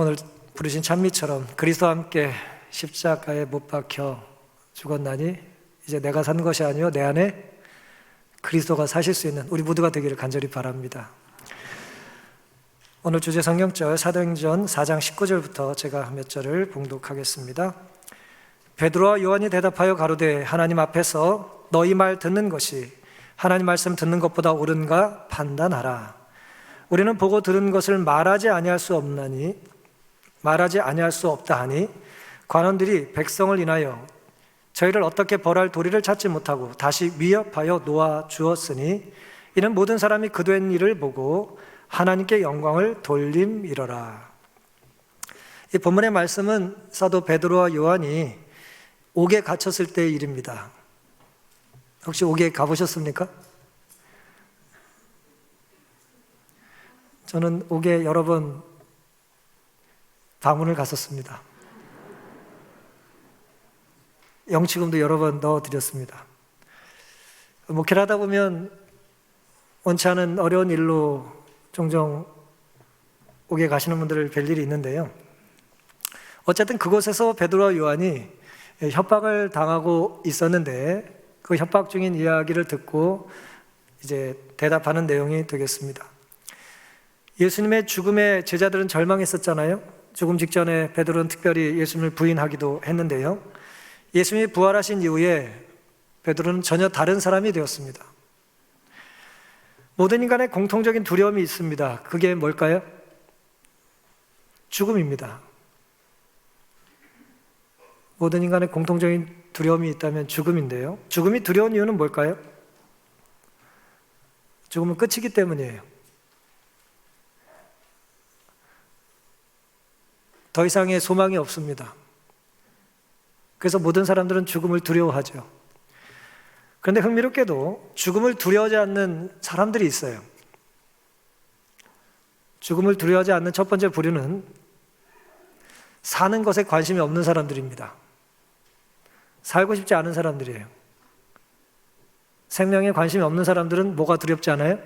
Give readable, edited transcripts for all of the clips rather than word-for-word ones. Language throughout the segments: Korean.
오늘 부르신 찬미처럼 그리스도와 함께 십자가에 못 박혀 죽었나니 이제 내가 산 것이 아니요 내 안에 그리스도가 사실 수 있는 우리 모두가 되기를 간절히 바랍니다. 오늘 주제 성경절 사도행전 4장 19절부터 제가 몇 절을 봉독하겠습니다. 베드로와 요한이 대답하여 가로되 하나님 앞에서 너희 말 듣는 것이 하나님 말씀 듣는 것보다 옳은가 판단하라. 우리는 보고 들은 것을 말하지 아니할 수 없다 하니 관원들이 백성을 인하여 저희를 어떻게 벌할 도리를 찾지 못하고 다시 위협하여 놓아 주었으니 이는 모든 사람이 그된 일을 보고 하나님께 영광을 돌림이러라. 이 본문의 말씀은 사도 베드로와 요한이 옥에 갇혔을 때의 일입니다. 혹시 옥에 가보셨습니까? 저는 옥에 여러 번 방문을 갔었습니다. 영치금도 여러 번 넣어드렸습니다. 목회를 하다 보면 원치 않은 어려운 일로 종종 옥에 가시는 분들을 뵐 일이 있는데요. 어쨌든 그곳에서 베드로와 요한이 협박을 당하고 있었는데 그 협박 중인 이야기를 듣고 이제 대답하는 내용이 되겠습니다. 예수님의 죽음에 제자들은 절망했었잖아요. 죽음 직전에 베드로는 특별히 예수님을 부인하기도 했는데요. 예수님이 부활하신 이후에 베드로는 전혀 다른 사람이 되었습니다. 모든 인간의 공통적인 두려움이 있습니다. 그게 뭘까요? 죽음입니다. 모든 인간의 공통적인 두려움이 있다면 죽음인데요. 죽음이 두려운 이유는 뭘까요? 죽음은 끝이기 때문이에요. 더 이상의 소망이 없습니다. 그래서 모든 사람들은 죽음을 두려워하죠. 그런데 흥미롭게도 죽음을 두려워하지 않는 사람들이 있어요. 죽음을 두려워하지 않는 첫 번째 부류는 사는 것에 관심이 없는 사람들입니다. 살고 싶지 않은 사람들이에요. 생명에 관심이 없는 사람들은 뭐가 두렵지 않아요?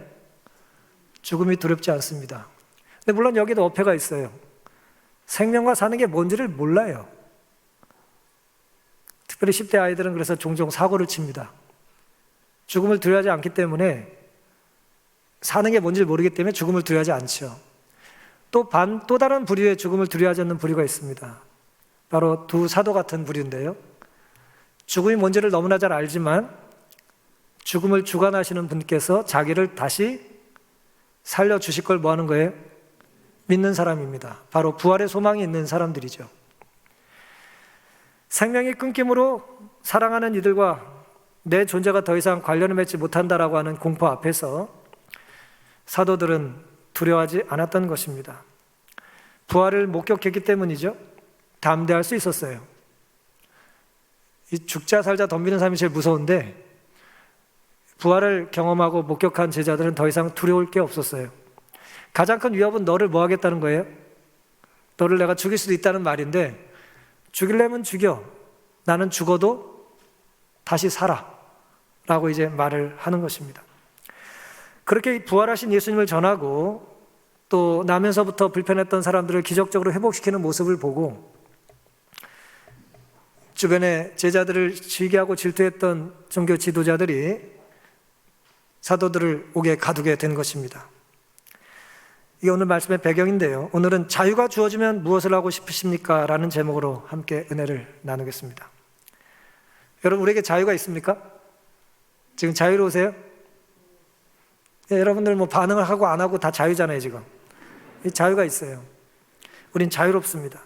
죽음이 두렵지 않습니다. 근데 물론 여기도 어폐가 있어요. 생명과 사는 게 뭔지를 몰라요. 특별히 10대 아이들은 그래서 종종 사고를 칩니다. 죽음을 두려워하지 않기 때문에 사는 게 뭔지를 모르기 때문에 죽음을 두려워하지 않죠. 또 다른 부류의 죽음을 두려워하지 않는 부류가 있습니다. 바로 두 사도 같은 부류인데요. 죽음이 뭔지를 너무나 잘 알지만 죽음을 주관하시는 분께서 자기를 다시 살려주실 걸 뭐 하는 거예요? 믿는 사람입니다. 바로 부활의 소망이 있는 사람들이죠. 생명이 끊김으로 사랑하는 이들과 내 존재가 더 이상 관련을 맺지 못한다라고 하는 공포 앞에서 사도들은 두려워하지 않았던 것입니다. 부활을 목격했기 때문이죠. 담대할 수 있었어요. 이 죽자 살자 덤비는 삶이 제일 무서운데 부활을 경험하고 목격한 제자들은 더 이상 두려울 게 없었어요. 가장 큰 위협은 너를 뭐 하겠다는 거예요? 너를 내가 죽일 수도 있다는 말인데 죽이려면 죽여. 나는 죽어도 다시 살아. 라고 이제 말을 하는 것입니다. 그렇게 부활하신 예수님을 전하고 또 나면서부터 불편했던 사람들을 기적적으로 회복시키는 모습을 보고 주변에 제자들을 시기하고 질투했던 종교 지도자들이 사도들을 옥에 가두게 된 것입니다. 이게 오늘 말씀의 배경인데요. 오늘은 자유가 주어지면 무엇을 하고 싶으십니까? 라는 제목으로 함께 은혜를 나누겠습니다. 여러분, 우리에게 자유가 있습니까? 지금 자유로우세요? 예, 여러분들 뭐 반응을 하고 안 하고 다 자유잖아요, 지금. 이 자유가 있어요. 우린 자유롭습니다.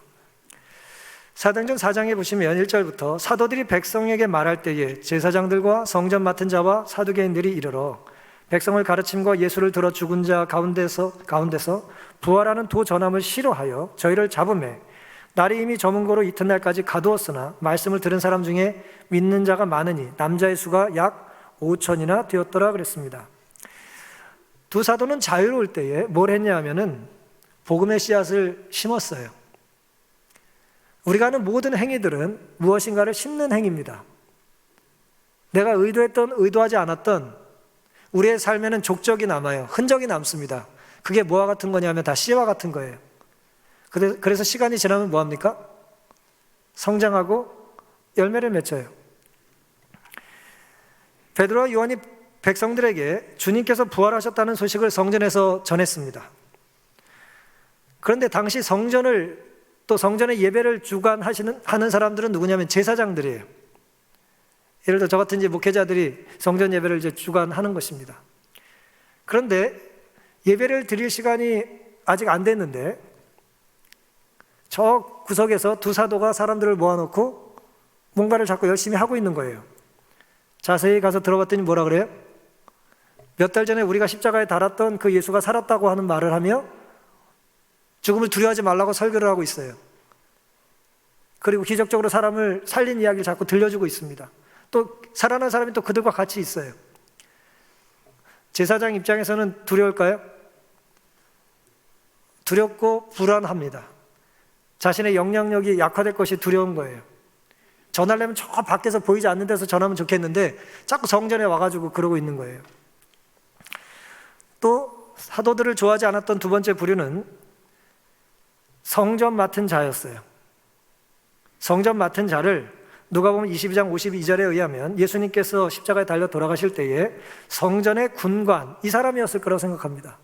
사도행전 4장에 보시면 1절부터 사도들이 백성에게 말할 때에 제사장들과 성전 맡은 자와 사두개인들이 이르러 백성을 가르침과 예수를 들어 죽은 자 가운데서 부활하는 도 전함을 싫어하여 저희를 잡음에 날이 이미 저문 거로 이튿날까지 가두었으나 말씀을 들은 사람 중에 믿는 자가 많으니 남자의 수가 약 5천이나 되었더라 그랬습니다. 두 사도는 자유로울 때에 뭘 했냐 하면은 복음의 씨앗을 심었어요. 우리가 하는 모든 행위들은 무엇인가를 심는 행위입니다. 내가 의도했던 의도하지 않았던 우리의 삶에는 족적이 남아요. 흔적이 남습니다. 그게 뭐와 같은 거냐면 다 씨와 같은 거예요. 그래서 시간이 지나면 뭐합니까? 성장하고 열매를 맺어요. 베드로와 요한이 백성들에게 주님께서 부활하셨다는 소식을 성전에서 전했습니다. 그런데 당시 성전의 예배를 하는 사람들은 누구냐면 제사장들이에요. 예를 들어 저 같은 이제 목회자들이 성전 예배를 이제 주관하는 것입니다. 그런데 예배를 드릴 시간이 아직 안 됐는데 저 구석에서 두 사도가 사람들을 모아놓고 뭔가를 자꾸 열심히 하고 있는 거예요. 자세히 가서 들어봤더니 뭐라 그래요? 몇 달 전에 우리가 십자가에 달았던 그 예수가 살았다고 하는 말을 하며 죽음을 두려워하지 말라고 설교를 하고 있어요. 그리고 기적적으로 사람을 살린 이야기를 자꾸 들려주고 있습니다. 또 살아난 사람이 또 그들과 같이 있어요. 제사장 입장에서는 두려울까요? 두렵고 불안합니다. 자신의 영향력이 약화될 것이 두려운 거예요. 전하려면 저 밖에서 보이지 않는 데서 전하면 좋겠는데 자꾸 성전에 와가지고 그러고 있는 거예요. 또 사도들을 좋아하지 않았던 두 번째 부류는 성전 맡은 자였어요. 성전 맡은 자를 누가복음 22장 52절에 의하면 예수님께서 십자가에 달려 돌아가실 때에 성전의 군관, 이 사람이었을 거라고 생각합니다.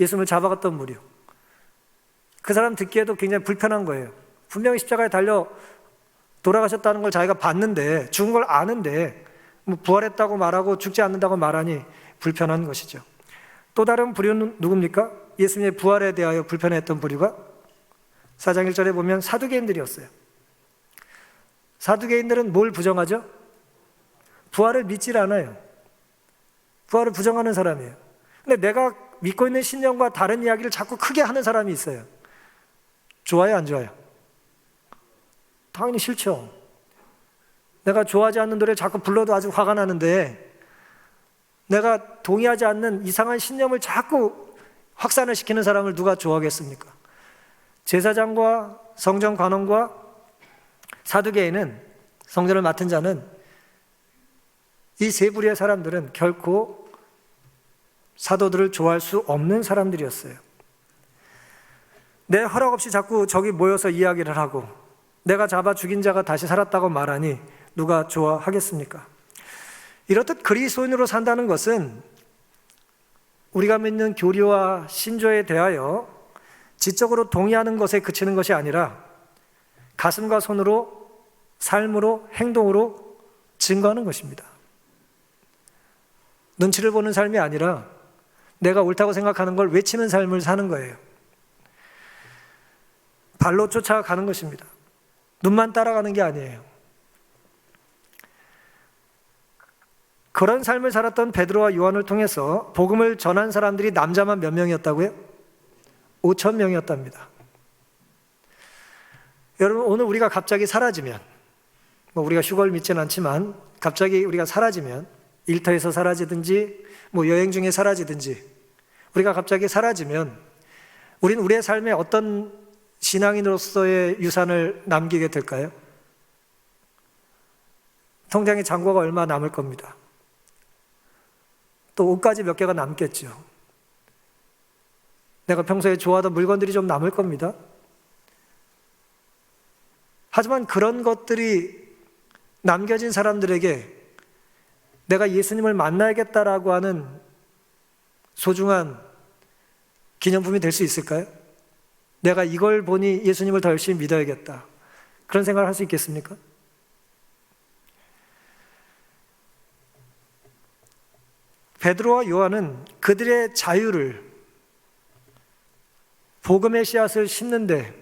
예수님을 잡아갔던 무리. 그 사람 듣기에도 굉장히 불편한 거예요. 분명히 십자가에 달려 돌아가셨다는 걸 자기가 봤는데, 죽은 걸 아는데 뭐 부활했다고 말하고 죽지 않는다고 말하니 불편한 것이죠. 또 다른 부류는 누굽니까? 예수님의 부활에 대하여 불편했던 부류가 4장 1절에 보면 사두개인들이었어요. 사두개인들은 뭘 부정하죠? 부활을 믿질 않아요. 부활을 부정하는 사람이에요. 근데 내가 믿고 있는 신념과 다른 이야기를 자꾸 크게 하는 사람이 있어요. 좋아요, 안 좋아요? 당연히 싫죠. 내가 좋아하지 않는 노래 자꾸 불러도 아주 화가 나는데 내가 동의하지 않는 이상한 신념을 자꾸 확산을 시키는 사람을 누가 좋아하겠습니까? 제사장과 성전 관원과 사두개인은, 성전을 맡은 자는, 이 세 부류의 사람들은 결코 사도들을 좋아할 수 없는 사람들이었어요. 내 허락 없이 자꾸 저기 모여서 이야기를 하고 내가 잡아 죽인 자가 다시 살았다고 말하니 누가 좋아하겠습니까? 이렇듯 그리스도인으로 산다는 것은 우리가 믿는 교리와 신조에 대하여 지적으로 동의하는 것에 그치는 것이 아니라 가슴과 손으로, 삶으로, 행동으로 증거하는 것입니다. 눈치를 보는 삶이 아니라 내가 옳다고 생각하는 걸 외치는 삶을 사는 거예요. 발로 쫓아가는 것입니다. 눈만 따라가는 게 아니에요. 그런 삶을 살았던 베드로와 요한을 통해서 복음을 전한 사람들이 남자만 몇 명이었다고요? 5,000명이었답니다. 여러분, 오늘 우리가 갑자기 사라지면, 우리가 휴거를 믿지는 않지만 갑자기 우리가 사라지면, 일터에서 사라지든지 여행 중에 사라지든지 우리가 갑자기 사라지면 우리는 우리의 삶에 어떤 신앙인으로서의 유산을 남기게 될까요? 통장에 잔고가 얼마 남을 겁니다. 또 옷까지 몇 개가 남겠죠. 내가 평소에 좋아하던 물건들이 좀 남을 겁니다. 하지만 그런 것들이 남겨진 사람들에게 내가 예수님을 만나야겠다라고 하는 소중한 기념품이 될 수 있을까요? 내가 이걸 보니 예수님을 더 열심히 믿어야겠다, 그런 생각을 할 수 있겠습니까? 베드로와 요한은 그들의 자유를 복음의 씨앗을 심는데,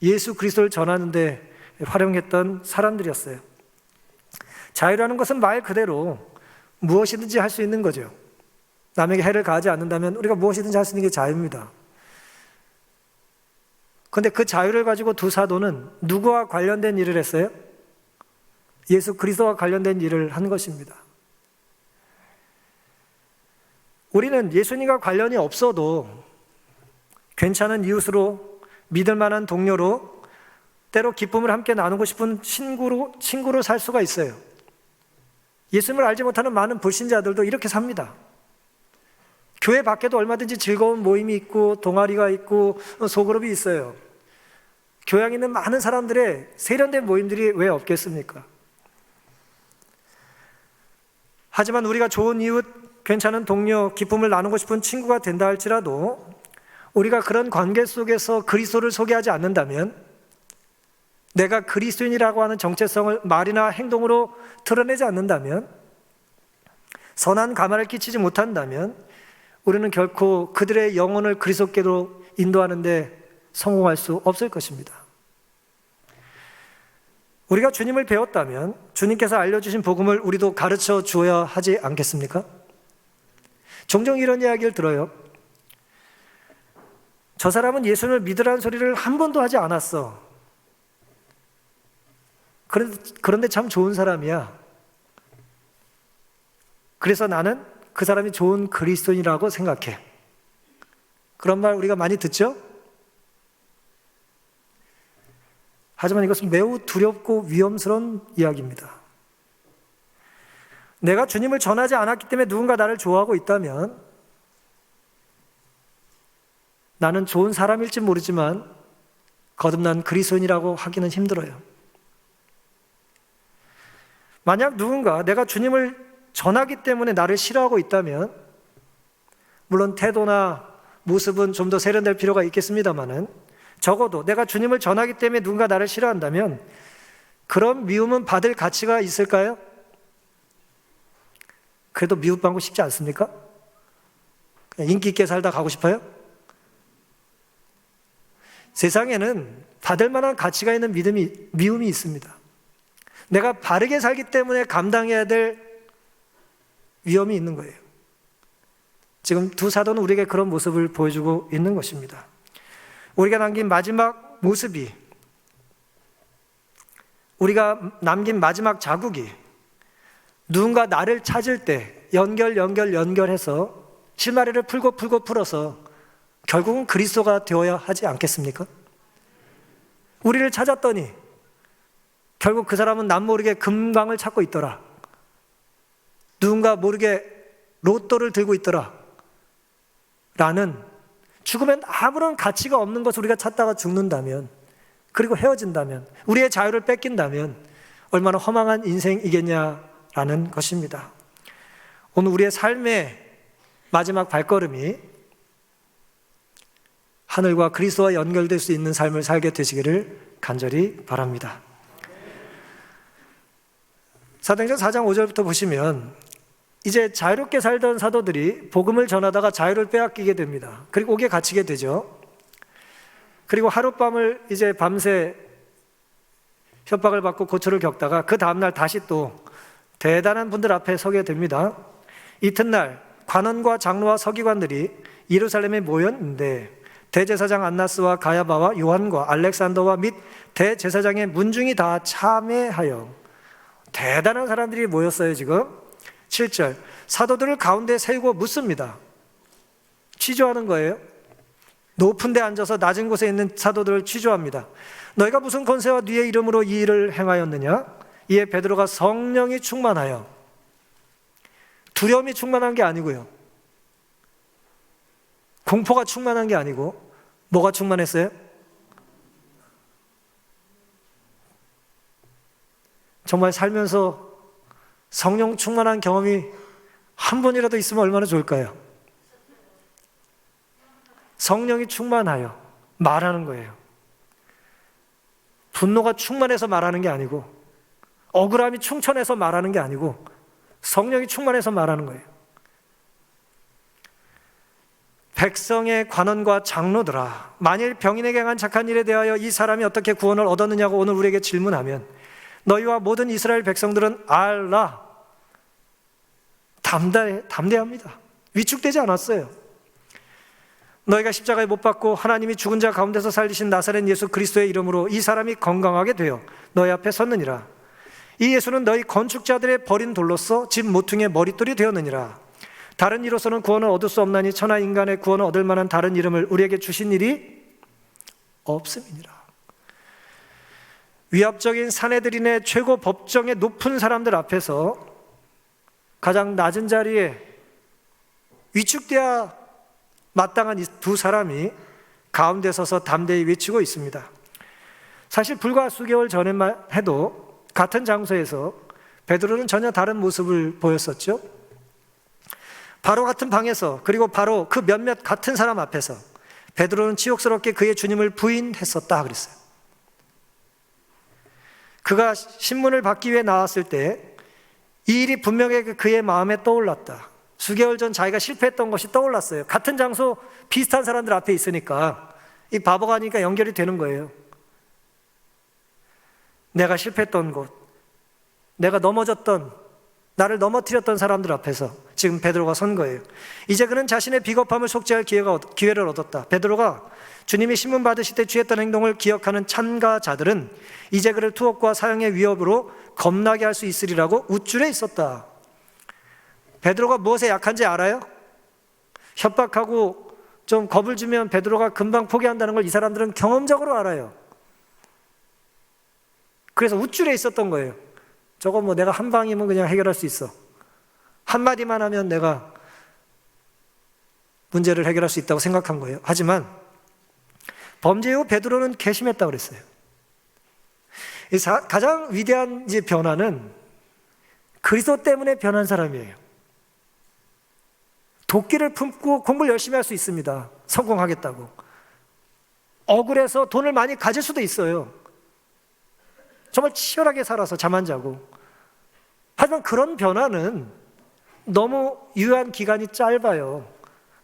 예수 그리스도를 전하는데 활용했던 사람들이었어요. 자유라는 것은 말 그대로 무엇이든지 할 수 있는 거죠. 남에게 해를 가하지 않는다면 우리가 무엇이든지 할 수 있는 게 자유입니다. 그런데 그 자유를 가지고 두 사도는 누구와 관련된 일을 했어요? 예수 그리스도와 관련된 일을 한 것입니다. 우리는 예수님과 관련이 없어도 괜찮은 이웃으로, 믿을 만한 동료로, 때로 기쁨을 함께 나누고 싶은 친구로 살 수가 있어요. 예수님을 알지 못하는 많은 불신자들도 이렇게 삽니다. 교회 밖에도 얼마든지 즐거운 모임이 있고 동아리가 있고 소그룹이 있어요. 교양 있는 많은 사람들의 세련된 모임들이 왜 없겠습니까? 하지만 우리가 좋은 이웃, 괜찮은 동료, 기쁨을 나누고 싶은 친구가 된다 할지라도 우리가 그런 관계 속에서 그리스도를 소개하지 않는다면, 내가 그리스도인이라고 하는 정체성을 말이나 행동으로 드러내지 않는다면, 선한 가마를 끼치지 못한다면 우리는 결코 그들의 영혼을 그리스도께로 인도하는 데 성공할 수 없을 것입니다. 우리가 주님을 배웠다면 주님께서 알려주신 복음을 우리도 가르쳐 주어야 하지 않겠습니까? 종종 이런 이야기를 들어요. 저 사람은 예수님을 믿으라는 소리를 한 번도 하지 않았어. 그런데 참 좋은 사람이야. 그래서 나는 그 사람이 좋은 그리스도인이라고 생각해. 그런 말 우리가 많이 듣죠? 하지만 이것은 매우 두렵고 위험스러운 이야기입니다. 내가 주님을 전하지 않았기 때문에 누군가 나를 좋아하고 있다면 나는 좋은 사람일지 모르지만 거듭난 그리스도인이라고 하기는 힘들어요. 만약 누군가 내가 주님을 전하기 때문에 나를 싫어하고 있다면, 물론 태도나 모습은 좀 더 세련될 필요가 있겠습니다마는 적어도 내가 주님을 전하기 때문에 누군가 나를 싫어한다면 그런 미움은 받을 가치가 있을까요? 그래도 미움받고 싶지 않습니까? 그냥 인기 있게 살다 가고 싶어요? 세상에는 받을 만한 가치가 있는 미움이 있습니다. 내가 바르게 살기 때문에 감당해야 될 위험이 있는 거예요. 지금 두 사도는 우리에게 그런 모습을 보여주고 있는 것입니다. 우리가 남긴 마지막 모습이, 우리가 남긴 마지막 자국이 누군가 나를 찾을 때 연결해서 실마리를 풀어서 결국은 그리스도가 되어야 하지 않겠습니까? 우리를 찾았더니 결국 그 사람은 남 모르게 금광을 찾고 있더라. 누군가 모르게 로또를 들고 있더라. 라는, 죽으면 아무런 가치가 없는 것을 우리가 찾다가 죽는다면, 그리고 헤어진다면, 우리의 자유를 뺏긴다면 얼마나 허망한 인생이겠냐라는 것입니다. 오늘 우리의 삶의 마지막 발걸음이 하늘과 그리스도와 연결될 수 있는 삶을 살게 되시기를 간절히 바랍니다. 사도행전 4장 5절부터 보시면 이제 자유롭게 살던 사도들이 복음을 전하다가 자유를 빼앗기게 됩니다. 그리고 옥에 갇히게 되죠. 그리고 하룻밤을 이제 밤새 협박을 받고 고초를 겪다가 그 다음날 다시 또 대단한 분들 앞에 서게 됩니다. 이튿날 관원과 장로와 서기관들이 예루살렘에 모였는데 대제사장 안나스와 가야바와 요한과 알렉산더와 및 대제사장의 문중이 다 참회하여, 대단한 사람들이 모였어요. 지금 7절, 사도들을 가운데 세우고 묻습니다. 취조하는 거예요. 높은 데 앉아서 낮은 곳에 있는 사도들을 취조합니다. 너희가 무슨 권세와 네의 이름으로 이 일을 행하였느냐? 이에 베드로가 성령이 충만하여, 두려움이 충만한 게 아니고요, 공포가 충만한 게 아니고 뭐가 충만했어요? 정말 살면서 성령 충만한 경험이 한 번이라도 있으면 얼마나 좋을까요? 성령이 충만하여 말하는 거예요. 분노가 충만해서 말하는 게 아니고, 억울함이 충천해서 말하는 게 아니고, 성령이 충만해서 말하는 거예요. 백성의 관원과 장로들아, 만일 병인에게 행한 착한 일에 대하여 이 사람이 어떻게 구원을 얻었느냐고 오늘 우리에게 질문하면 너희와 모든 이스라엘 백성들은 알라, 담대합니다. 위축되지 않았어요. 너희가 십자가에 못 박고 하나님이 죽은 자 가운데서 살리신 나사렛 예수 그리스도의 이름으로 이 사람이 건강하게 되어 너희 앞에 섰느니라. 이 예수는 너희 건축자들의 버린 돌로서 집 모퉁이의 머릿돌이 되었느니라. 다른 이로서는 구원을 얻을 수 없나니 천하 인간의 구원을 얻을 만한 다른 이름을 우리에게 주신 일이 없음이니라. 위압적인 사내들인의 최고 법정의 높은 사람들 앞에서 가장 낮은 자리에 위축돼야 마땅한 이 두 사람이 가운데 서서 담대히 외치고 있습니다. 사실 불과 수개월 전에만 해도 같은 장소에서 베드로는 전혀 다른 모습을 보였었죠. 바로 같은 방에서, 그리고 바로 그 몇몇 같은 사람 앞에서 베드로는 치욕스럽게 그의 주님을 부인했었다 그랬어요. 그가 신문을 받기 위해 나왔을 때 이 일이 분명하게 그의 마음에 떠올랐다. 수개월 전 자기가 실패했던 것이 떠올랐어요. 같은 장소 비슷한 사람들 앞에 있으니까 이 바보가 아니니까 연결이 되는 거예요. 내가 실패했던 곳, 내가 넘어졌던, 나를 넘어뜨렸던 사람들 앞에서 지금 베드로가 선 거예요. 이제 그는 자신의 비겁함을 속죄할 기회를 얻었다. 베드로가 주님이 신문 받으실 때 취했던 행동을 기억하는 참가자들은 이제 그를 투옥과 사형의 위협으로 겁나게 할 수 있으리라고 우쭐해 있었다. 베드로가 무엇에 약한지 알아요? 협박하고 좀 겁을 주면 베드로가 금방 포기한다는 걸 이 사람들은 경험적으로 알아요. 그래서 우쭐해 있었던 거예요. 저거 뭐 내가 한 방이면 그냥 해결할 수 있어. 한마디만 하면 내가 문제를 해결할 수 있다고 생각한 거예요. 하지만 범죄 후 베드로는 괘씸했다고 그랬어요. 가장 위대한 변화는 그리스도 때문에 변한 사람이에요. 도끼를 품고 공부를 열심히 할 수 있습니다. 성공하겠다고. 억울해서 돈을 많이 가질 수도 있어요. 정말 치열하게 살아서 잠 안 자고. 하지만 그런 변화는 너무 유효한 기간이 짧아요.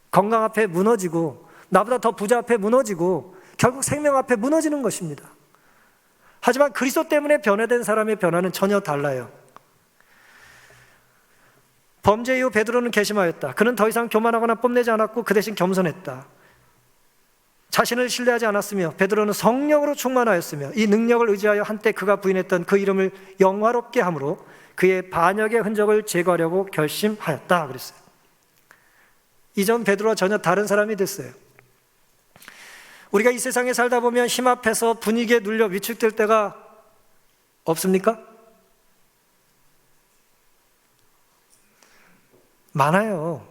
건강 앞에 무너지고, 나보다 더 부자 앞에 무너지고, 결국 생명 앞에 무너지는 것입니다. 하지만 그리스도 때문에 변화된 사람의 변화는 전혀 달라요. 범죄 이후 베드로는 괘씸하였다. 그는 더 이상 교만하거나 뽐내지 않았고 그 대신 겸손했다. 자신을 신뢰하지 않았으며 베드로는 성령으로 충만하였으며 이 능력을 의지하여 한때 그가 부인했던 그 이름을 영화롭게 함으로 그의 반역의 흔적을 제거하려고 결심하였다 그랬어요. 이전 베드로와 전혀 다른 사람이 됐어요. 우리가 이 세상에 살다 보면 힘 앞에서 분위기에 눌려 위축될 때가 없습니까? 많아요.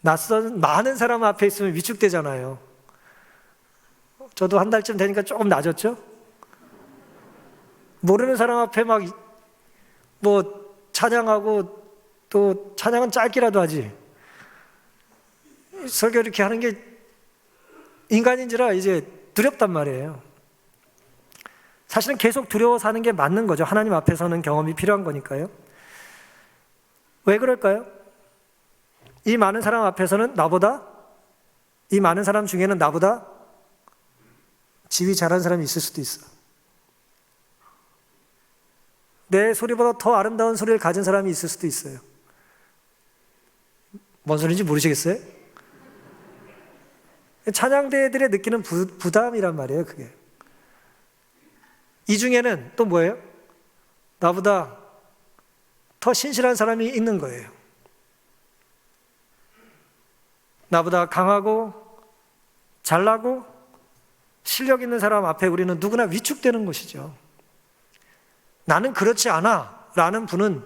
낯선 많은 사람 앞에 있으면 위축되잖아요. 저도 한 달쯤 되니까 조금 나아졌죠? 모르는 사람 앞에 막 찬양하고, 또 찬양은 짧기라도 하지. 설교 이렇게 하는 게 인간인지라 이제 두렵단 말이에요. 사실은 계속 두려워 사는 게 맞는 거죠. 하나님 앞에서는 경험이 필요한 거니까요. 왜 그럴까요? 이 많은 사람 앞에서는 이 많은 사람 중에는 나보다 지위 잘한 사람이 있을 수도 있어. 내 소리보다 더 아름다운 소리를 가진 사람이 있을 수도 있어요. 뭔 소리인지 모르시겠어요? 찬양대들의 느끼는 부담이란 말이에요, 그게. 이 중에는 또 뭐예요? 나보다 더 신실한 사람이 있는 거예요. 나보다 강하고 잘나고 실력 있는 사람 앞에 우리는 누구나 위축되는 것이죠. 나는 그렇지 않아 라는 분은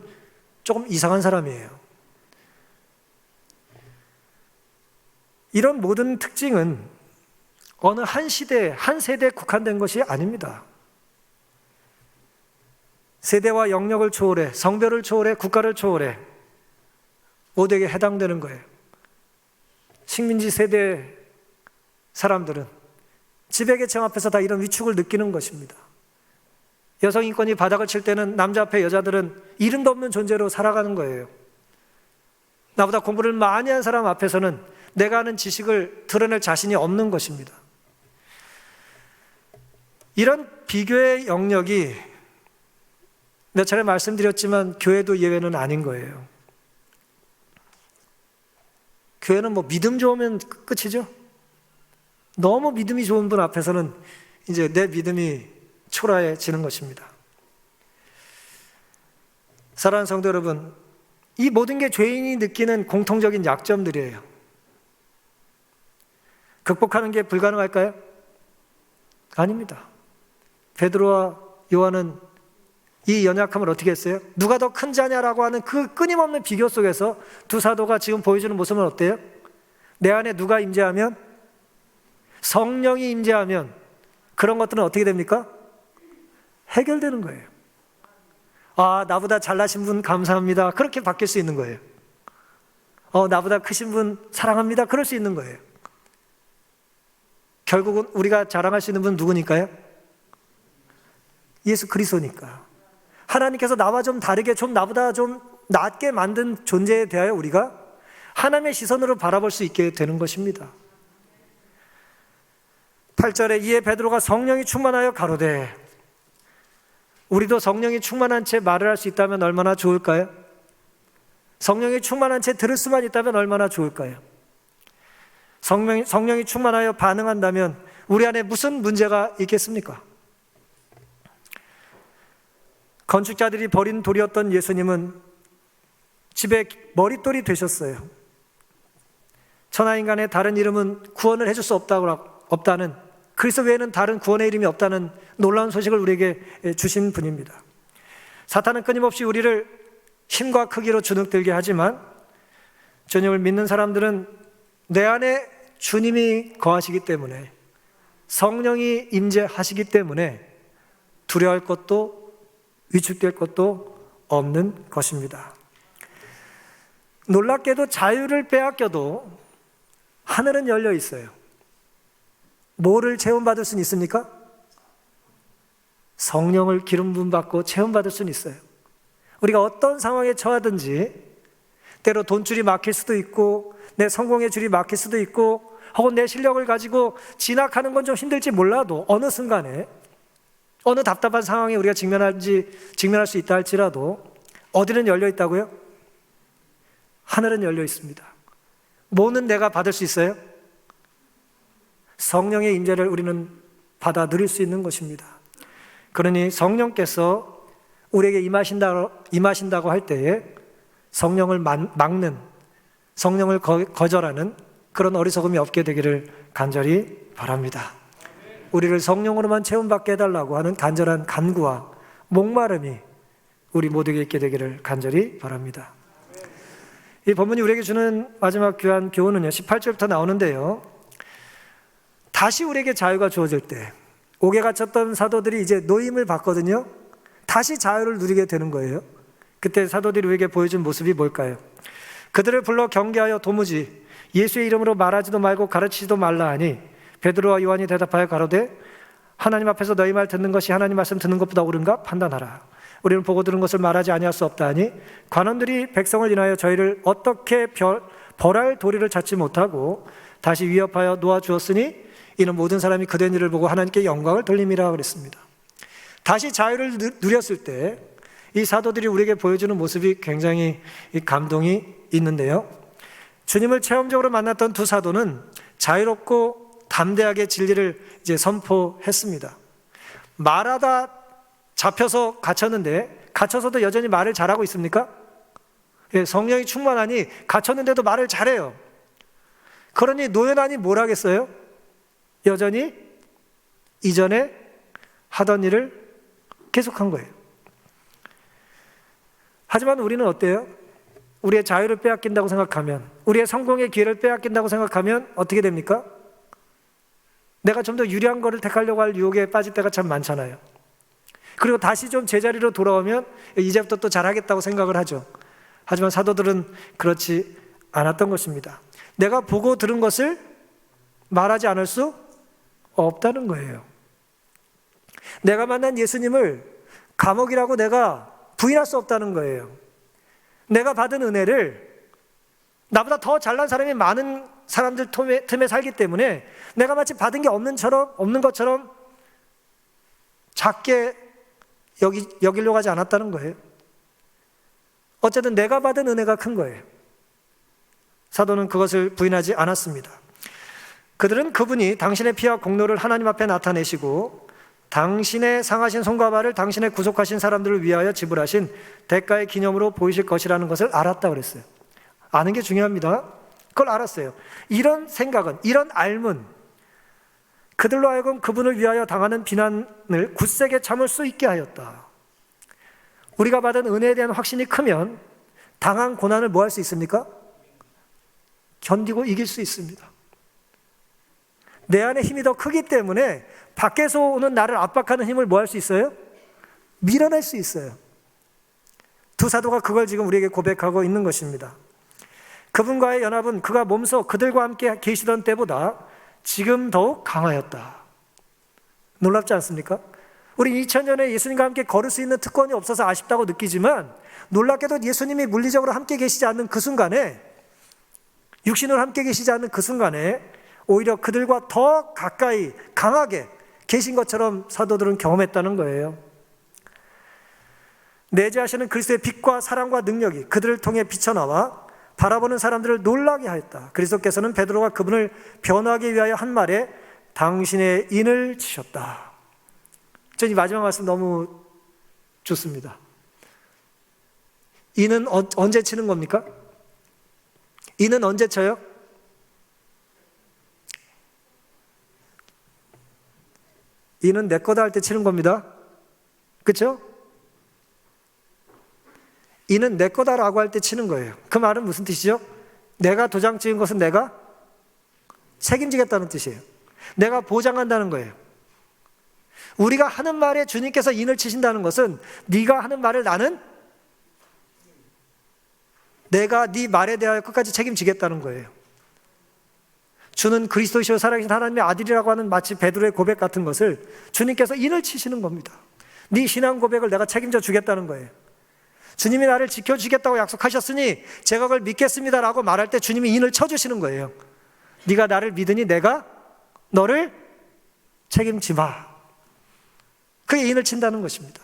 조금 이상한 사람이에요. 이런 모든 특징은 어느 한 시대, 한 세대에 국한된 것이 아닙니다. 세대와 영역을 초월해, 성별을 초월해, 국가를 초월해 모두에게 해당되는 거예요. 식민지 세대 사람들은 지배계층 앞에서 다 이런 위축을 느끼는 것입니다. 여성 인권이 바닥을 칠 때는 남자 앞에 여자들은 이름도 없는 존재로 살아가는 거예요. 나보다 공부를 많이 한 사람 앞에서는 내가 아는 지식을 드러낼 자신이 없는 것입니다. 이런 비교의 영역이 몇 차례 말씀드렸지만 교회도 예외는 아닌 거예요. 교회는 믿음 좋으면 끝이죠. 너무 믿음이 좋은 분 앞에서는 이제 내 믿음이 초라해지는 것입니다. 사랑하는 성도 여러분, 이 모든 게 죄인이 느끼는 공통적인 약점들이에요. 극복하는 게 불가능할까요? 아닙니다. 베드로와 요한은 이 연약함을 어떻게 했어요? 누가 더 큰 자냐라고 하는 그 끊임없는 비교 속에서 두 사도가 지금 보여주는 모습은 어때요? 내 안에 누가 임재하면? 성령이 임재하면 그런 것들은 어떻게 됩니까? 해결되는 거예요. 아, 나보다 잘나신 분 감사합니다. 그렇게 바뀔 수 있는 거예요. 나보다 크신 분 사랑합니다. 그럴 수 있는 거예요. 결국은 우리가 자랑할 수 있는 분은 누구니까요? 예수 그리스도니까. 하나님께서 나와 좀 다르게, 좀 나보다 좀 낫게 만든 존재에 대하여 우리가 하나님의 시선으로 바라볼 수 있게 되는 것입니다. 8절에 이에 베드로가 성령이 충만하여 가로되, 우리도 성령이 충만한 채 말을 할 수 있다면 얼마나 좋을까요? 성령이 충만한 채 들을 수만 있다면 얼마나 좋을까요? 성령이 충만하여 반응한다면 우리 안에 무슨 문제가 있겠습니까? 건축자들이 버린 돌이었던 예수님은 집에 머릿돌이 되셨어요. 천하인간의 다른 이름은 구원을 해줄 수 없다는, 그리스도 외에는 다른 구원의 이름이 없다는 놀라운 소식을 우리에게 주신 분입니다. 사탄은 끊임없이 우리를 힘과 크기로 주눅들게 하지만 주님을 믿는 사람들은 내 안에 주님이 거하시기 때문에, 성령이 임재하시기 때문에 두려워할 것도 위축될 것도 없는 것입니다. 놀랍게도 자유를 빼앗겨도 하늘은 열려 있어요. 뭐를 체험받을 수는 있습니까? 성령을 기름 부음 받고 체험받을 수는 있어요. 우리가 어떤 상황에 처하든지, 때로 돈줄이 막힐 수도 있고 내 성공의 줄이 막힐 수도 있고 혹은 내 실력을 가지고 진학하는 건 좀 힘들지 몰라도 어느 순간에 어느 답답한 상황에 우리가 직면할 수 있다 할지라도 어디는 열려 있다고요? 하늘은 열려 있습니다. 뭐는 내가 받을 수 있어요? 성령의 임재를 우리는 받아 누릴 수 있는 것입니다. 그러니 성령께서 우리에게 임하신다고 할 때에 성령을 막는, 성령을 거절하는 그런 어리석음이 없게 되기를 간절히 바랍니다. 우리를 성령으로만 체험받게 해달라고 하는 간절한 간구와 목마름이 우리 모두에게 있게 되기를 간절히 바랍니다. 이 본문이 우리에게 주는 마지막 귀한 교훈은요, 18절부터 나오는데요, 다시 우리에게 자유가 주어질 때, 옥에 갇혔던 사도들이 이제 노임을 받거든요. 다시 자유를 누리게 되는 거예요. 그때 사도들이 우리에게 보여준 모습이 뭘까요? 그들을 불러 경계하여 도무지 예수의 이름으로 말하지도 말고 가르치지도 말라 하니, 베드로와 요한이 대답하여 가로되, 하나님 앞에서 너희 말 듣는 것이 하나님 말씀 듣는 것보다 옳은가 판단하라. 우리는 보고 들은 것을 말하지 아니할 수 없다 하니, 관원들이 백성을 인하여 저희를 어떻게 벌할 도리를 찾지 못하고 다시 위협하여 놓아주었으니, 이는 모든 사람이 그된 일을 보고 하나님께 영광을 돌림이라 그랬습니다. 다시 자유를 누렸을 때 이 사도들이 우리에게 보여주는 모습이 굉장히 감동이 있는데요, 주님을 체험적으로 만났던 두 사도는 자유롭고 담대하게 진리를 이제 선포했습니다. 말하다 잡혀서 갇혔는데, 갇혀서도 여전히 말을 잘하고 있습니까? 예, 성령이 충만하니 갇혔는데도 말을 잘해요. 그러니 노연하니 뭘 하겠어요? 여전히 이전에 하던 일을 계속한 거예요. 하지만 우리는 어때요? 우리의 자유를 빼앗긴다고 생각하면, 우리의 성공의 기회를 빼앗긴다고 생각하면 어떻게 됩니까? 내가 좀 더 유리한 거를 택하려고 할 유혹에 빠질 때가 참 많잖아요. 그리고 다시 좀 제자리로 돌아오면 이제부터 또 잘하겠다고 생각을 하죠. 하지만 사도들은 그렇지 않았던 것입니다. 내가 보고 들은 것을 말하지 않을 수 없다는 거예요. 내가 만난 예수님을 감옥이라고 내가 부인할 수 없다는 거예요. 내가 받은 은혜를, 나보다 더 잘난 사람이 많은 사람들 틈에 살기 때문에 내가 마치 받은 게 없는 것처럼 작게 여기려고 하지 않았다는 거예요. 어쨌든 내가 받은 은혜가 큰 거예요. 사도는 그것을 부인하지 않았습니다. 그들은 그분이 당신의 피와 공로를 하나님 앞에 나타내시고 당신의 상하신 손과 발을 당신의 구속하신 사람들을 위하여 지불하신 대가의 기념으로 보이실 것이라는 것을 알았다고 그랬어요. 아는 게 중요합니다. 그걸 알았어요. 이런 생각은, 이런 알문, 그들로 하여금 그분을 위하여 당하는 비난을 굳세게 참을 수 있게 하였다. 우리가 받은 은혜에 대한 확신이 크면 당한 고난을 뭐 할 수 있습니까? 견디고 이길 수 있습니다. 내 안에 힘이 더 크기 때문에 밖에서 오는 나를 압박하는 힘을 뭐 할 수 있어요? 밀어낼 수 있어요. 두 사도가 그걸 지금 우리에게 고백하고 있는 것입니다. 그분과의 연합은 그가 몸소 그들과 함께 계시던 때보다 지금 더욱 강하였다. 놀랍지 않습니까? 우리 2000년에 예수님과 함께 걸을 수 있는 특권이 없어서 아쉽다고 느끼지만 놀랍게도 예수님이 물리적으로 함께 계시지 않는 그 순간에, 육신으로 함께 계시지 않는 그 순간에 오히려 그들과 더 가까이 강하게 계신 것처럼 사도들은 경험했다는 거예요. 내재하시는 그리스도의 빛과 사랑과 능력이 그들을 통해 비쳐나와 바라보는 사람들을 놀라게 하였다. 그리스도께서는 베드로가 그분을 변호하기 위하여 한 말에 당신의 인을 치셨다. 전 이 마지막 말씀 너무 좋습니다. 인은 언제 치는 겁니까? 인은 언제 쳐요? 인은 내 거다 할 때 치는 겁니다. 그렇죠? 이는 내 거다라고 할 때 치는 거예요. 그 말은 무슨 뜻이죠? 내가 도장 찍은 것은 내가 책임지겠다는 뜻이에요. 내가 보장한다는 거예요. 우리가 하는 말에 주님께서 인을 치신다는 것은 네가 하는 말을 내가 네 말에 대하여 끝까지 책임지겠다는 거예요. 주는 그리스도시요 살아계신 하나님의 아들이라고 하는 마치 베드로의 고백 같은 것을 주님께서 인을 치시는 겁니다. 네 신앙 고백을 내가 책임져 주겠다는 거예요. 주님이 나를 지켜주겠다고 약속하셨으니 제가 그걸 믿겠습니다라고 말할 때 주님이 인을 쳐주시는 거예요. 네가 나를 믿으니 내가 너를 책임지마. 그게 인을 친다는 것입니다.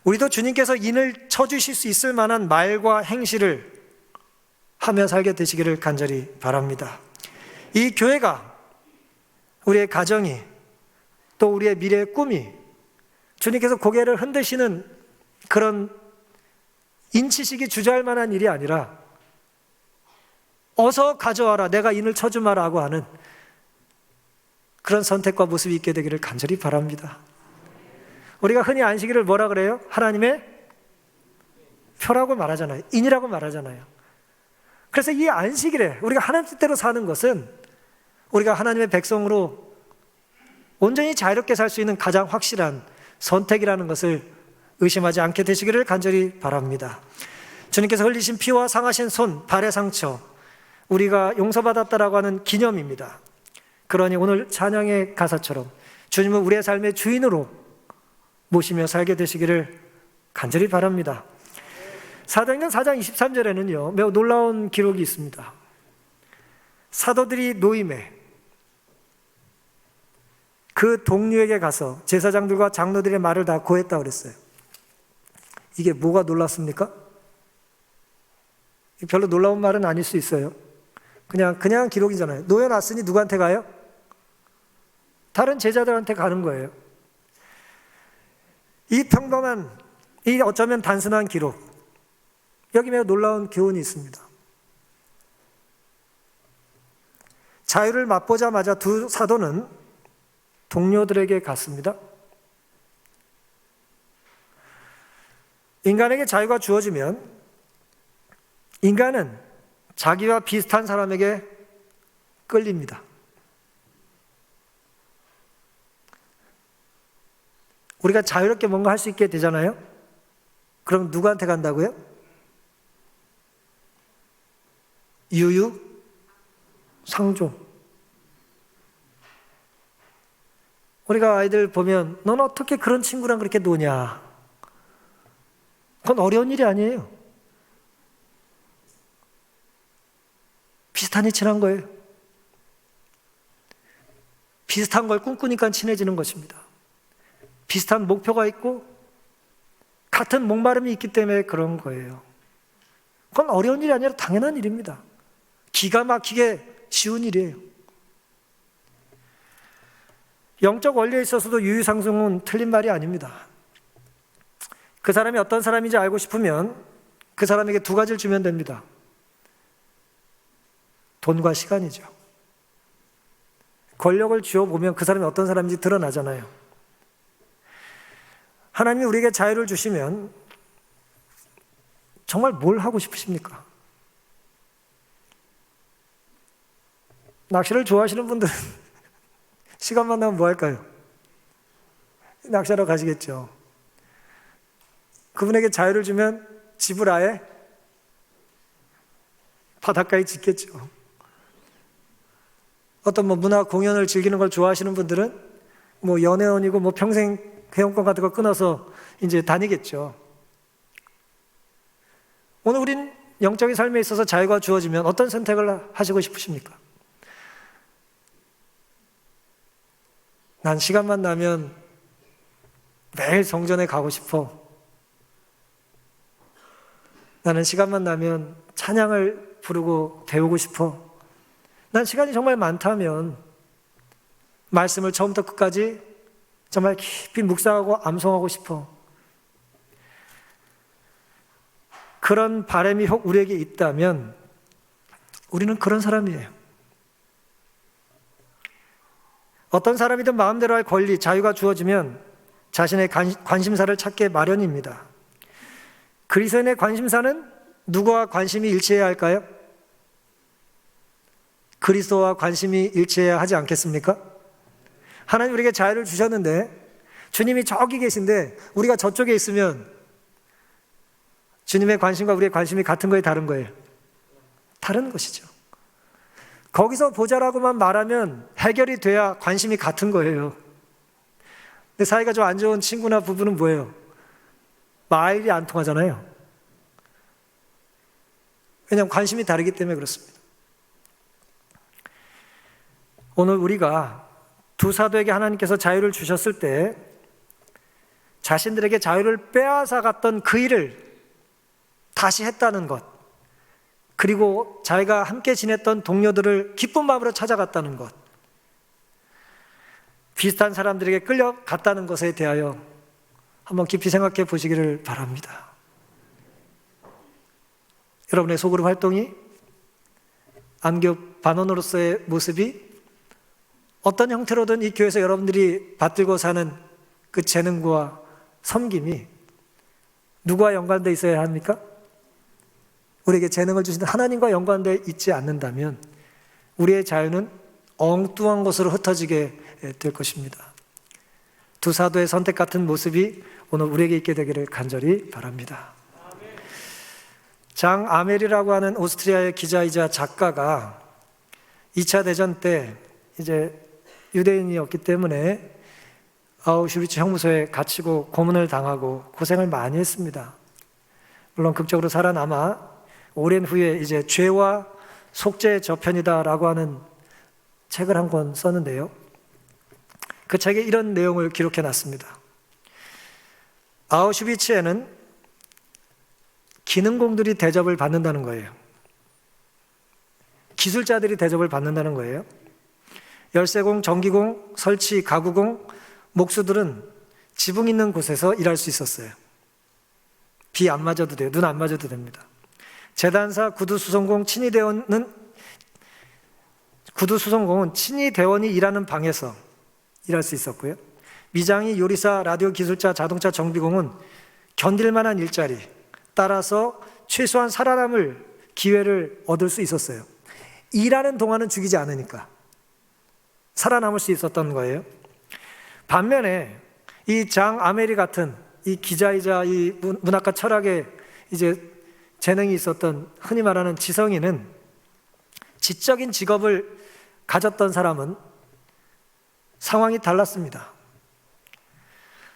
우리도 주님께서 인을 쳐주실 수 있을 만한 말과 행실을 하며 살게 되시기를 간절히 바랍니다. 이 교회가, 우리의 가정이, 또 우리의 미래의 꿈이 주님께서 고개를 흔드시는 그런 인치시기 주저할 만한 일이 아니라 어서 가져와라, 내가 인을 쳐주마라고 하는 그런 선택과 모습이 있게 되기를 간절히 바랍니다. 우리가 흔히 안식일을 뭐라 그래요? 하나님의 표라고 말하잖아요. 인이라고 말하잖아요. 그래서 이 안식일에 우리가 하나님 뜻대로 사는 것은 우리가 하나님의 백성으로 온전히 자유롭게 살 수 있는 가장 확실한 선택이라는 것을 의심하지 않게 되시기를 간절히 바랍니다. 주님께서 흘리신 피와 상하신 손, 발의 상처, 우리가 용서받았다라고 하는 기념입니다. 그러니 오늘 찬양의 가사처럼 주님은 우리의 삶의 주인으로 모시며 살게 되시기를 간절히 바랍니다. 사도행전 4장 23절에는요 매우 놀라운 기록이 있습니다. 사도들이 노임에 그 동료에게 가서 제사장들과 장로들의 말을 다 고했다고 그랬어요. 이게 뭐가 놀랐습니까? 별로 놀라운 말은 아닐 수 있어요. 그냥 기록이잖아요. 놓여놨으니 누구한테 가요? 다른 제자들한테 가는 거예요. 이 평범한, 이 어쩌면 단순한 기록, 여기 매우 놀라운 교훈이 있습니다. 자유를 맛보자마자 두 사도는 동료들에게 갔습니다. 인간에게 자유가 주어지면 인간은 자기와 비슷한 사람에게 끌립니다. 우리가 자유롭게 뭔가 할 수 있게 되잖아요. 그럼 누구한테 간다고요? 유유, 상종. 우리가 아이들 보면 넌 어떻게 그런 친구랑 그렇게 노냐? 그건 어려운 일이 아니에요. 비슷하니 친한 거예요. 비슷한 걸 꿈꾸니까 친해지는 것입니다. 비슷한 목표가 있고 같은 목마름이 있기 때문에 그런 거예요. 그건 어려운 일이 아니라 당연한 일입니다. 기가 막히게 쉬운 일이에요. 영적 원리에 있어서도 유유상승은 틀린 말이 아닙니다. 그 사람이 어떤 사람인지 알고 싶으면 그 사람에게 두 가지를 주면 됩니다. 돈과 시간이죠. 권력을 쥐어보면 그 사람이 어떤 사람인지 드러나잖아요. 하나님이 우리에게 자유를 주시면 정말 뭘 하고 싶으십니까? 낚시를 좋아하시는 분들은 시간만 나면 뭐 할까요? 낚시하러 가시겠죠. 그분에게 자유를 주면 집을 아예 바닷가에 짓겠죠. 어떤 문화 공연을 즐기는 걸 좋아하시는 분들은 연애원이고 평생 회원권 같은 거 끊어서 이제 다니겠죠. 오늘 우린 영적인 삶에 있어서 자유가 주어지면 어떤 선택을 하시고 싶으십니까? 난 시간만 나면 매일 성전에 가고 싶어. 나는 시간만 나면 찬양을 부르고 배우고 싶어. 난 시간이 정말 많다면 말씀을 처음부터 끝까지 정말 깊이 묵상하고 암송하고 싶어. 그런 바람이 혹 우리에게 있다면 우리는 그런 사람이에요. 어떤 사람이든 마음대로 할 권리, 자유가 주어지면 자신의 관심사를 찾게 마련입니다. 그리스도인의 관심사는 누구와 관심이 일치해야 할까요? 그리스도와 관심이 일치해야 하지 않겠습니까? 하나님 우리에게 자유를 주셨는데 주님이 저기 계신데 우리가 저쪽에 있으면 주님의 관심과 우리의 관심이 같은 거예요, 다른 거예요? 다른 것이죠. 거기서 보자라고만 말하면 해결이 돼야 관심이 같은 거예요. 근데 사이가 좀 안 좋은 친구나 부부는 뭐예요? 말이 안 통하잖아요. 왜냐하면 관심이 다르기 때문에 그렇습니다. 오늘 우리가 두 사도에게 하나님께서 자유를 주셨을 때 자신들에게 자유를 빼앗아 갔던 그 일을 다시 했다는 것, 그리고 자기가 함께 지냈던 동료들을 기쁜 마음으로 찾아갔다는 것, 비슷한 사람들에게 끌려갔다는 것에 대하여 한번 깊이 생각해 보시기를 바랍니다. 여러분의 소그룹 활동이 안교 반원으로서의 모습이 어떤 형태로든 이 교회에서 여러분들이 받들고 사는 그 재능과 섬김이 누구와 연관되어 있어야 합니까? 우리에게 재능을 주신 하나님과 연관되어 있지 않는다면 우리의 자유는 엉뚱한 곳으로 흩어지게 될 것입니다. 두 사도의 선택 같은 모습이 오늘 우리에게 있게 되기를 간절히 바랍니다. 장 아멜이라고 하는 오스트리아의 기자이자 작가가 2차 대전 때 이제 유대인이었기 때문에 아우슈비츠 형무소에 갇히고 고문을 당하고 고생을 많이 했습니다. 물론 극적으로 살아남아 오랜 후에 이제 죄와 속죄의 저편이다라고 하는 책을 한 권 썼는데요. 그 책에 이런 내용을 기록해 놨습니다. 아우슈비츠에는 기능공들이 대접을 받는다는 거예요. 기술자들이 대접을 받는다는 거예요. 열쇠공, 전기공, 설치, 가구공, 목수들은 지붕 있는 곳에서 일할 수 있었어요. 비 안 맞아도 돼요. 눈 안 맞아도 됩니다. 재단사, 구두수송공은 친위 대원이 일하는 방에서 일할 수 있었고요. 미장이, 요리사, 라디오 기술자, 자동차 정비공은 견딜만한 일자리, 따라서 최소한 살아남을 기회를 얻을 수 있었어요. 일하는 동안은 죽이지 않으니까 살아남을 수 있었던 거예요. 반면에 이 장 아멜이 같은 이 기자이자 이 문학과 철학에 이제 재능이 있었던 흔히 말하는 지성인은, 지적인 직업을 가졌던 사람은 상황이 달랐습니다.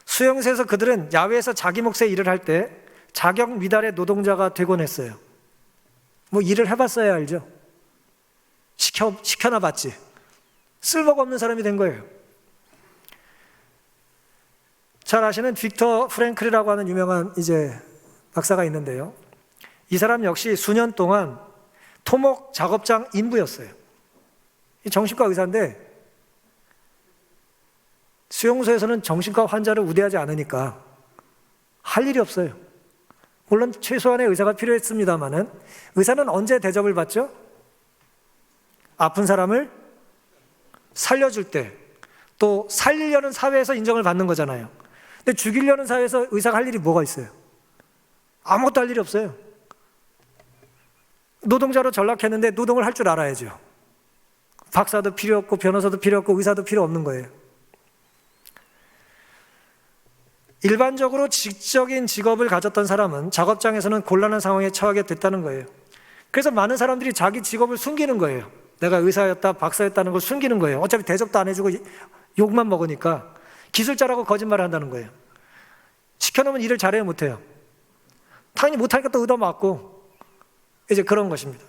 수용소에서 그들은 야외에서 자기 몫의 일을 할 때 자격 미달의 노동자가 되곤 했어요. 일을 해봤어야 알죠. 시켜나 봤지. 쓸모가 없는 사람이 된 거예요. 잘 아시는 빅터 프랭클이라고 하는 유명한 이제 박사가 있는데요. 이 사람 역시 수년 동안 토목 작업장 인부였어요. 정신과 의사인데 수용소에서는 정신과 환자를 우대하지 않으니까 할 일이 없어요. 물론 최소한의 의사가 필요했습니다마는 의사는 언제 대접을 받죠? 아픈 사람을 살려줄 때, 또 살리려는 사회에서 인정을 받는 거잖아요. 근데 죽이려는 사회에서 의사가 할 일이 뭐가 있어요? 아무것도 할 일이 없어요. 노동자로 전락했는데 노동을 할 줄 알아야죠. 박사도 필요 없고 변호사도 필요 없고 의사도 필요 없는 거예요. 일반적으로 지적인 직업을 가졌던 사람은 작업장에서는 곤란한 상황에 처하게 됐다는 거예요. 그래서 많은 사람들이 자기 직업을 숨기는 거예요. 내가 의사였다, 박사였다는 걸 숨기는 거예요. 어차피 대접도 안 해주고 욕만 먹으니까 기술자라고 거짓말을 한다는 거예요. 시켜놓으면 일을 잘해요, 못해요? 당연히 못하니까 또 얻어맞고 이제 그런 것입니다.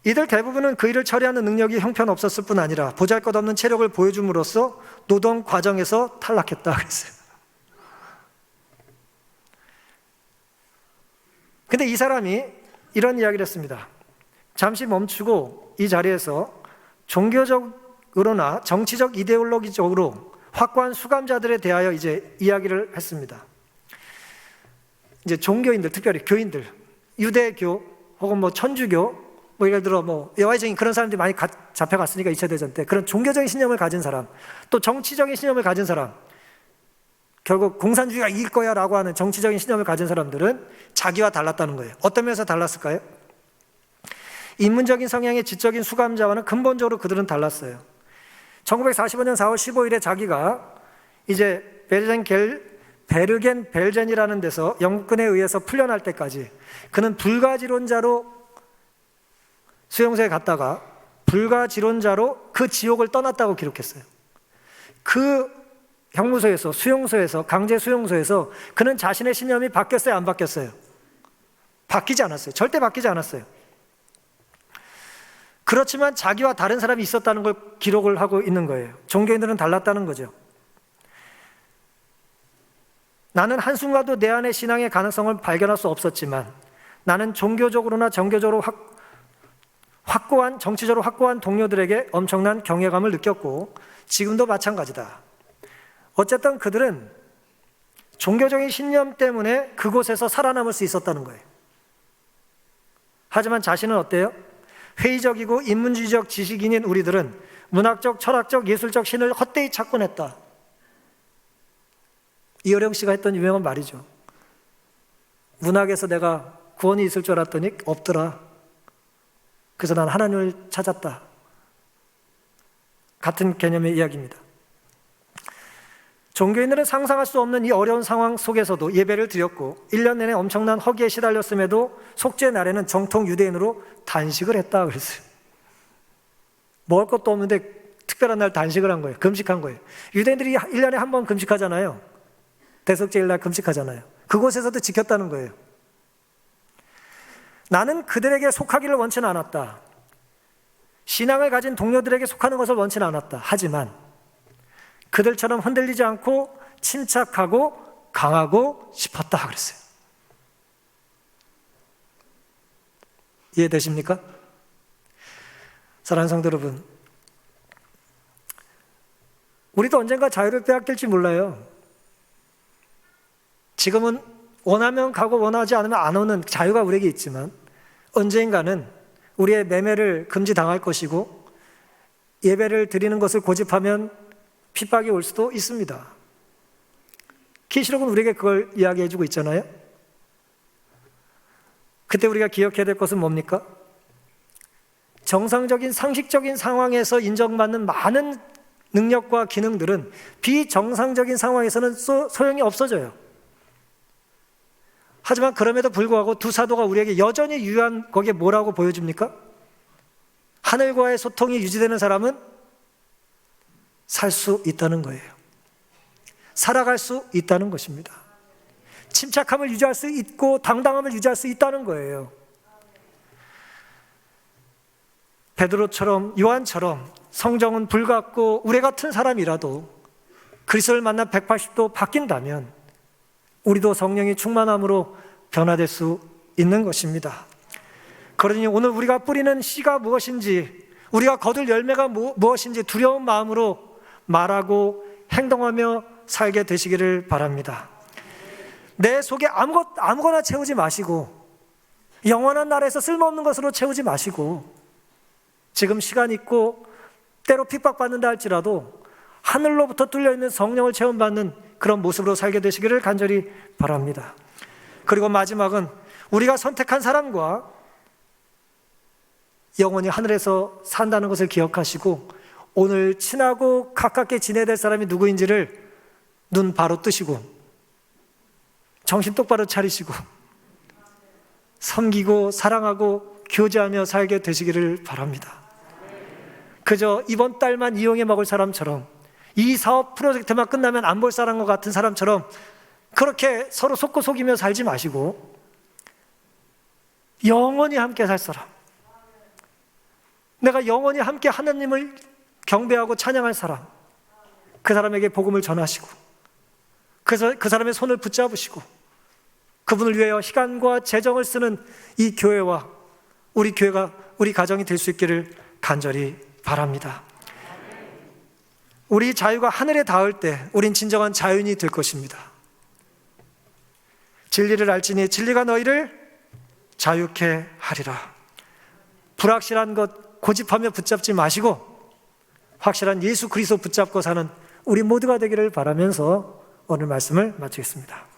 이들 대부분은 그 일을 처리하는 능력이 형편없었을 뿐 아니라 보잘것없는 체력을 보여줌으로써 노동 과정에서 탈락했다 그랬어요. 근데 이 사람이 이런 이야기를 했습니다. 잠시 멈추고 이 자리에서 종교적으로나 정치적 이데올로기적으로 확고한 수감자들에 대하여 이제 이야기를 했습니다. 이제 종교인들, 특별히 교인들, 유대교 혹은 뭐 천주교, 뭐 예를 들어 뭐 여화적인 그런 사람들이 많이 잡혀갔으니까 2차 대전 때 그런 종교적인 신념을 가진 사람, 또 정치적인 신념을 가진 사람, 결국 공산주의가 이길 거야 라고 하는 정치적인 신념을 가진 사람들은 자기와 달랐다는 거예요. 어떤 면에서 달랐을까요? 인문적인 성향의 지적인 수감자와는 근본적으로 그들은 달랐어요. 1945년 4월 15일에 자기가 이제 베르겐 벨젠이라는 데서 영국군에 의해서 풀려날 때까지 그는 불가지론자로 수용소에 갔다가 불가지론자로 그 지옥을 떠났다고 기록했어요. 그 형무소에서, 수용소에서, 강제 수용소에서 그는 자신의 신념이 바뀌었어요, 안 바뀌었어요? 바뀌지 않았어요. 절대 바뀌지 않았어요. 그렇지만 자기와 다른 사람이 있었다는 걸 기록을 하고 있는 거예요. 종교인들은 달랐다는 거죠. 나는 한순간도 내 안의 신앙의 가능성을 발견할 수 없었지만 나는 종교적으로나 정교적으로 확고한, 정치적으로 확고한 동료들에게 엄청난 경외감을 느꼈고 지금도 마찬가지다. 어쨌든 그들은 종교적인 신념 때문에 그곳에서 살아남을 수 있었다는 거예요. 하지만 자신은 어때요? 회의적이고 인문주의적 지식인인 우리들은 문학적, 철학적, 예술적 신을 헛되이 찾곤 했다. 이어령 씨가 했던 유명한 말이죠. 문학에서 내가 구원이 있을 줄 알았더니 없더라. 그래서 난 하나님을 찾았다. 같은 개념의 이야기입니다. 종교인들은 상상할 수 없는 이 어려운 상황 속에서도 예배를 드렸고 1년 내내 엄청난 허기에 시달렸음에도 속죄의 날에는 정통 유대인으로 단식을 했다 그랬어요. 먹을 것도 없는데 특별한 날 단식을 한 거예요. 금식한 거예요. 유대인들이 1년에 한 번 금식하잖아요. 대속죄일 날 금식하잖아요. 그곳에서도 지켰다는 거예요. 나는 그들에게 속하기를 원치는 않았다. 신앙을 가진 동료들에게 속하는 것을 원치는 않았다. 하지만 그들처럼 흔들리지 않고 침착하고 강하고 싶었다 그랬어요. 이해되십니까? 사랑하는 성도 여러분, 우리도 언젠가 자유를 빼앗길지 몰라요. 지금은 원하면 가고 원하지 않으면 안 오는 자유가 우리에게 있지만 언젠가는 우리의 매매를 금지당할 것이고 예배를 드리는 것을 고집하면 핍박이 올 수도 있습니다. 계시록은 우리에게 그걸 이야기해주고 있잖아요. 그때 우리가 기억해야 될 것은 뭡니까? 정상적인 상식적인 상황에서 인정받는 많은 능력과 기능들은 비정상적인 상황에서는 소용이 없어져요. 하지만 그럼에도 불구하고 두 사도가 우리에게 여전히 유효한 거기에 뭐라고 보여줍니까? 하늘과의 소통이 유지되는 사람은 살 수 있다는 거예요. 살아갈 수 있다는 것입니다. 침착함을 유지할 수 있고 당당함을 유지할 수 있다는 거예요. 베드로처럼 요한처럼 성정은 불같고 우레 같은 사람이라도 그리스도를 만나 180도 바뀐다면 우리도 성령이 충만함으로 변화될 수 있는 것입니다. 그러니 오늘 우리가 뿌리는 씨가 무엇인지, 우리가 거둘 열매가 무엇인지 두려운 마음으로 말하고 행동하며 살게 되시기를 바랍니다. 내 속에 아무거나 채우지 마시고 영원한 나라에서 쓸모없는 것으로 채우지 마시고 지금 시간 있고 때로 핍박받는다 할지라도 하늘로부터 뚫려있는 성령을 체험받는 그런 모습으로 살게 되시기를 간절히 바랍니다. 그리고 마지막은 우리가 선택한 사람과 영원히 하늘에서 산다는 것을 기억하시고 오늘 친하고 가깝게 지내야 될 사람이 누구인지를 눈 바로 뜨시고 정신 똑바로 차리시고 섬기고 사랑하고 교제하며 살게 되시기를 바랍니다. 그저 이번 달만 이용해 먹을 사람처럼, 이 사업 프로젝트만 끝나면 안 볼 사람과 같은 사람처럼 그렇게 서로 속고 속이며 살지 마시고 영원히 함께 살 사람, 내가 영원히 함께 하나님을 경배하고 찬양할 사람, 그 사람에게 복음을 전하시고 그 사람의 손을 붙잡으시고 그분을 위하여 시간과 재정을 쓰는 이 교회와 우리 교회가, 우리 가정이 될 수 있기를 간절히 바랍니다. 우리 자유가 하늘에 닿을 때 우린 진정한 자유인이 될 것입니다. 진리를 알지니 진리가 너희를 자유케 하리라. 불확실한 것 고집하며 붙잡지 마시고 확실한 예수 그리스도 붙잡고 사는 우리 모두가 되기를 바라면서 오늘 말씀을 마치겠습니다.